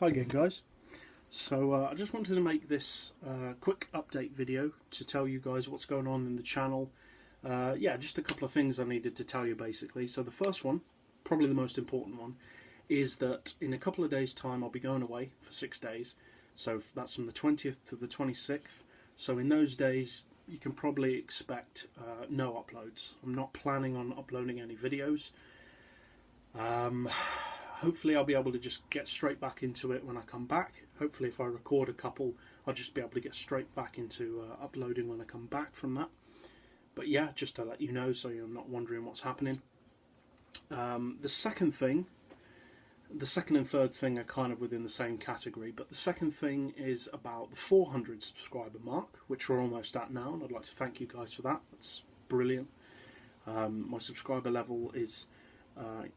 Hi again, guys. So I just wanted to make this quick update video to tell you guys what's going on in the channel. Yeah, just a couple of things I needed to tell you basically. So the first one, probably the most important one, is that in a couple of days time I'll be going away for 6 days. So that's from the 20th to the 26th. So in those days you can probably expect no uploads. I'm not planning on uploading any videos. Hopefully I'll be able to just get straight back into it when I come back. Hopefully if I record a couple, I'll just be able to get straight back into uploading when I come back from that. But yeah, just to let you know so you're not wondering what's happening. The second and third thing are kind of within the same category, but the second thing is about the 400 subscriber mark, which we're almost at now, and I'd like to thank you guys for that. That's brilliant. My subscriber level is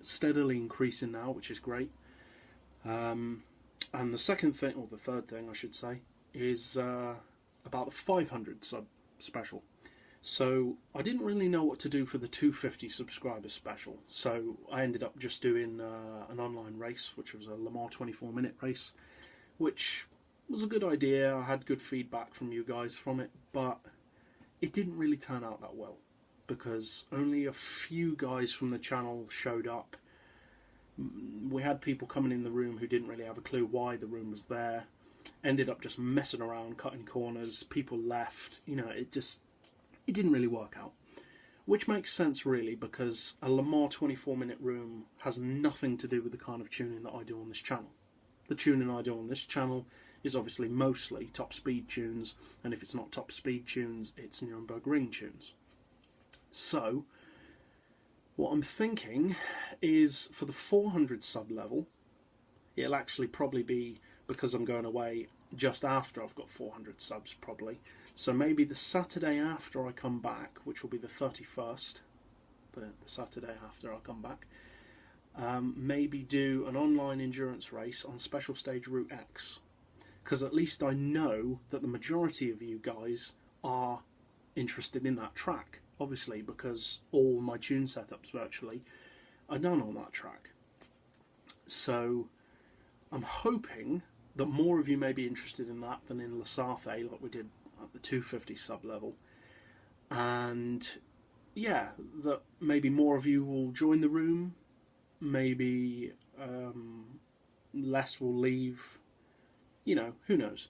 steadily increasing now, which is great. And the second thing, or the third thing I should say, is about the 500 sub special. So I didn't really know what to do for the 250 subscriber special, so I ended up just doing an online race, which was a Le Mans 24-minute race, which was a good idea. I had good feedback from you guys from it, but it didn't really turn out that well, because only a few guys from the channel showed up. We had people coming in the room who didn't really have a clue why the room was there, ended up just messing around, cutting corners, people left, you know, it didn't really work out. Which makes sense really, because a Le Mans 24-minute room has nothing to do with the kind of tuning that I do on this channel. The tuning I do on this channel is obviously mostly top speed tunes, and if it's not top speed tunes, it's Nürburgring tunes. So, what I'm thinking is for the 400 sub level, it'll actually probably be, because I'm going away just after I've got 400 subs probably, so maybe the Saturday after I come back, which will be the 31st, the Saturday after I come back, maybe do an online endurance race on Special Stage Route X, because at least I know that the majority of you guys are interested in that track. Obviously, because all my tune setups virtually are done on that track. So I'm hoping that more of you may be interested in that than in La Sarthe, like we did at the 250 sub level. And yeah, that maybe more of you will join the room, maybe less will leave, you know, who knows.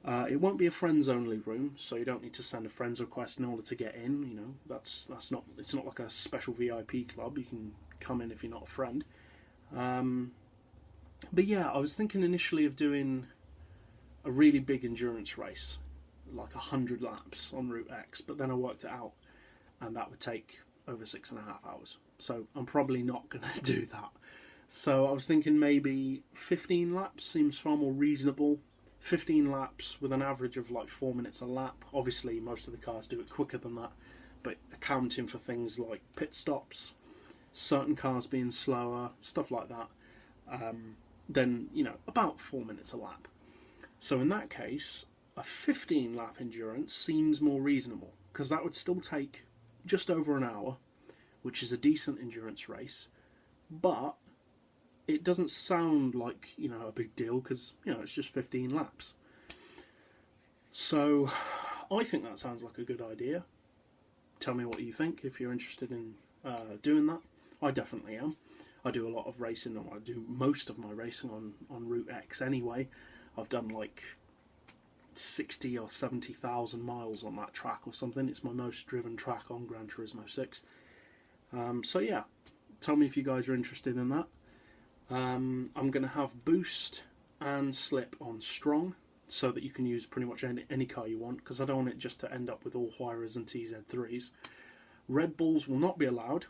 It won't be a friends only room, so you don't need to send a friends request in order to get in. You know, that's not, it's not like a special VIP club. You can come in if you're not a friend. But yeah, I was thinking initially of doing a really big endurance race, like 100 laps on Route X, but then I worked it out, and that would take over 6.5 hours. So I'm probably not going to do that. So I was thinking maybe 15 laps seems far more reasonable. 15 laps with an average of like 4 minutes a lap. Obviously most of the cars do it quicker than that, but accounting for things like pit stops, certain cars being slower, stuff like that, then, you know, about 4 minutes a lap. So in that case, a 15 lap endurance seems more reasonable, because that would still take just over an hour, which is a decent endurance race, but it doesn't sound like, you know, a big deal, because, you know, it's just 15 laps. So I think that sounds like a good idea. Tell me what you think if you're interested in doing that. I definitely am. I do a lot of racing, or I do most of my racing on Route X anyway. I've done like 60 or 70,000 miles on that track or something. It's my most driven track on Gran Turismo 6. So yeah, tell me if you guys are interested in that. I'm going to have boost and slip on strong, so that you can use pretty much any car you want, because I don't want it just to end up with all Huayras and TZ3s. Red Bulls will not be allowed.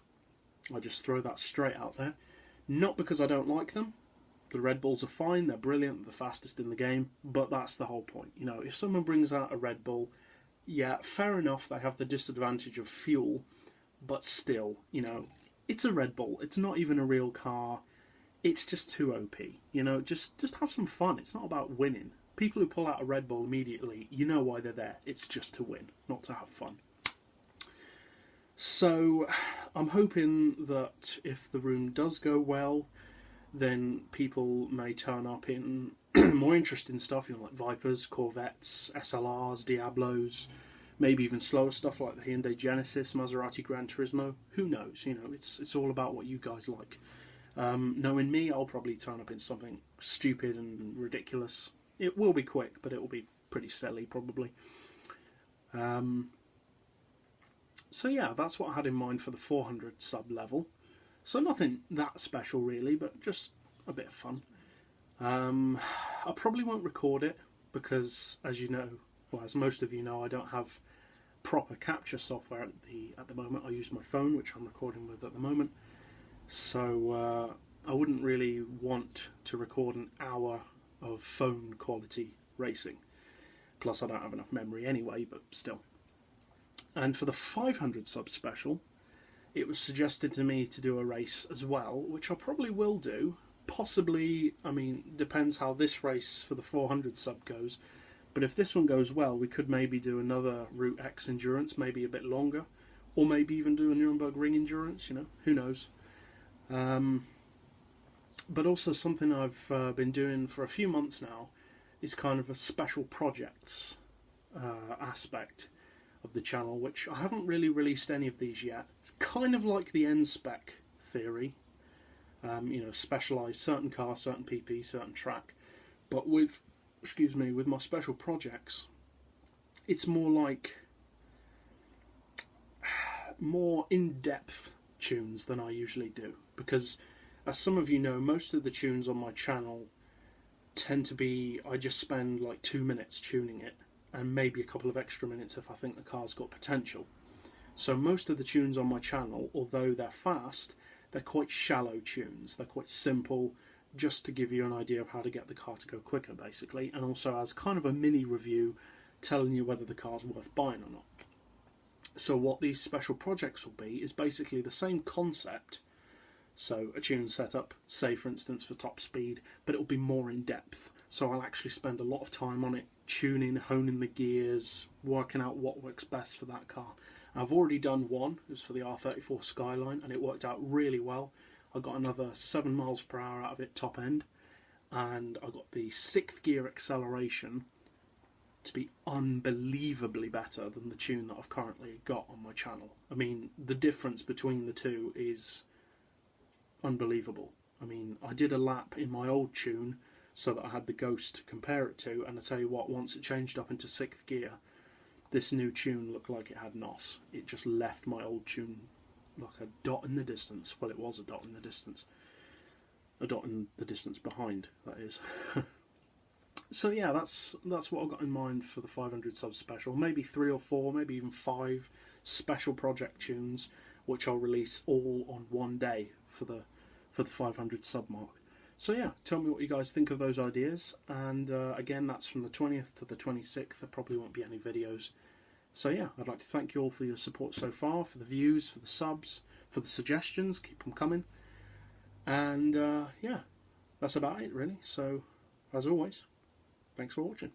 I just throw that straight out there. Not because I don't like them. The Red Bulls are fine, they're brilliant, the fastest in the game, but that's the whole point. You know, if someone brings out a Red Bull, yeah, fair enough, they have the disadvantage of fuel, but still, you know, it's a Red Bull. It's not even a real car. It's just too OP. You know, just have some fun. It's not about winning. People who pull out a Red Bull immediately, you know why they're there. It's just to win, not to have fun. So I'm hoping that if the room does go well, then people may turn up in more interesting stuff, you know, like Vipers, Corvettes, SLRs, Diablos, maybe even slower stuff like the Hyundai Genesis, Maserati Gran Turismo. Who knows? You know, it's all about what you guys like. Knowing me, I'll probably turn up in something stupid and ridiculous. It will be quick, but it will be pretty silly probably. So yeah, that's what I had in mind for the 400 sub level. So nothing that special really, but just a bit of fun. I probably won't record it because, as you know, well, as most of you know, I don't have proper capture software at the moment. I use my phone, which I'm recording with at the moment. So I wouldn't really want to record an hour of phone quality racing. Plus I don't have enough memory anyway, but still. And for the 500 sub special, it was suggested to me to do a race as well, which I probably will do. Possibly, I mean, depends how this race for the 400 sub goes. But if this one goes well, we could maybe do another Route X Endurance, maybe a bit longer. Or maybe even do a Nürburgring Ring Endurance, you know, who knows. But also something I've been doing for a few months now is kind of a special projects aspect of the channel, which I haven't really released any of these yet. It's kind of like the N-Spec theory. You know, specialise certain car, certain PP, certain track. But with, excuse me, with my special projects, it's more like more in-depth tunes than I usually do. Because, as some of you know, most of the tunes on my channel tend to be, I just spend like 2 minutes tuning it, and maybe a couple of extra minutes if I think the car's got potential. So most of the tunes on my channel, although they're fast, they're quite shallow tunes. They're quite simple, just to give you an idea of how to get the car to go quicker, basically, and also as kind of a mini review telling you whether the car's worth buying or not. So what these special projects will be is basically the same concept. So a tune setup, say for instance for top speed, but it will be more in depth. So I'll actually spend a lot of time on it, tuning, honing the gears, working out what works best for that car. I've already done one, it was for the R34 Skyline, and it worked out really well. I got another 7 miles per hour out of it top end, and I got the 6th gear acceleration to be unbelievably better than the tune that I've currently got on my channel. I mean, the difference between the two is unbelievable. I mean, I did a lap in my old tune so that I had the Ghost to compare it to, and I tell you what, once it changed up into 6th gear, this new tune looked like it had NOS. It just left my old tune like a dot in the distance. Well, it was a dot in the distance. A dot in the distance behind, that is. So yeah, that's what I've got in mind for the 500 sub special. Maybe 3 or 4, maybe even 5 special project tunes, which I'll release all on one day for the 500 sub mark. So yeah, tell me what you guys think of those ideas. And again, that's from the 20th to the 26th. There probably won't be any videos. So yeah, I'd like to thank you all for your support so far, for the views, for the subs, for the suggestions. Keep them coming. And yeah, that's about it really. So as always, thanks for watching.